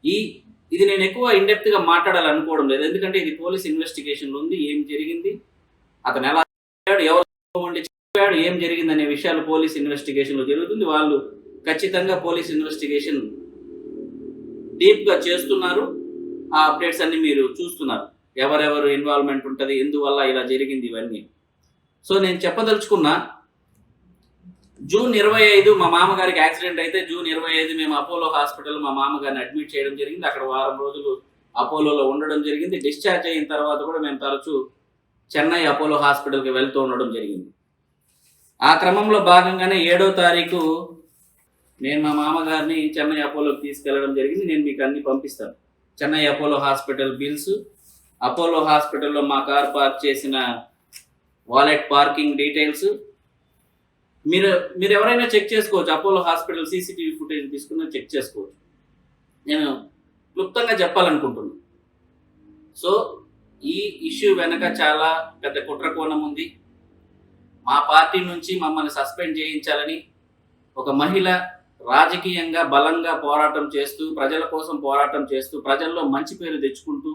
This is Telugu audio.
ఈ ఇది నేను ఎక్కువ ఇండెప్త్గా మాట్లాడాలనుకోవడం లేదు, ఎందుకంటే ఇది పోలీస్ ఇన్వెస్టిగేషన్లో ఉంది. ఏం జరిగింది, అతను ఎలా చెప్పాడు, ఎవరు ఉండి చెప్పాడు, ఏం జరిగింది అనే విషయాలు పోలీస్ ఇన్వెస్టిగేషన్లో జరుగుతుంది. వాళ్ళు ఖచ్చితంగా పోలీస్ ఇన్వెస్టిగేషన్ డీప్గా చేస్తున్నారు. ఆ అప్డేట్స్ అన్ని మీరు చూస్తున్నారు, ఎవరెవరు ఇన్వాల్వ్మెంట్ ఉంటుంది, ఎందువల్ల ఇలా జరిగింది, ఇవన్నీ. సో నేను చెప్పదలుచుకున్నా, జూన్ 25 మా మామగారికి యాక్సిడెంట్ అయితే జూన్ 25 మేము అపోలో హాస్పిటల్ మా మామగారిని అడ్మిట్ చేయడం జరిగింది. అక్కడ వారం రోజులు అపోలోలో ఉండడం జరిగింది. డిశ్చార్జ్ అయిన తర్వాత కూడా మేము తరచూ చెన్నై అపోలో హాస్పిటల్కి వెళ్తూ ఉండడం జరిగింది. ఆ క్రమంలో భాగంగానే 7వ తారీఖు నేను మా మామగారిని చెన్నై అపోలోకి తీసుకెళ్లడం జరిగింది. నేను మీకు అన్ని పంపిస్తాను, Chennai Apollo hospital bills, Apollo హాస్పిటల్లో మా కార్ పార్క్ చేసిన వాలెట్ పార్కింగ్ డీటెయిల్స్. మీరు ఎవరైనా చెక్ చేసుకోవచ్చు, అపోలో హాస్పిటల్ సీసీటీవీ ఫుటేజ్ తీసుకుని చెక్ చేసుకోవచ్చు. నేను క్లుప్తంగా చెప్పాలనుకుంటున్నాను. సో ఈ ఇష్యూ వెనక చాలా పెద్ద కుట్రకోణం ఉంది. మా పార్టీ నుంచి మమ్మల్ని సస్పెండ్ చేయించాలని ఒక మహిళ రాజకీయంగా బలంగా పోరాటం చేస్తూ, ప్రజల కోసం పోరాటం చేస్తూ, ప్రజల్లో మంచి పేరు తెచ్చుకుంటూ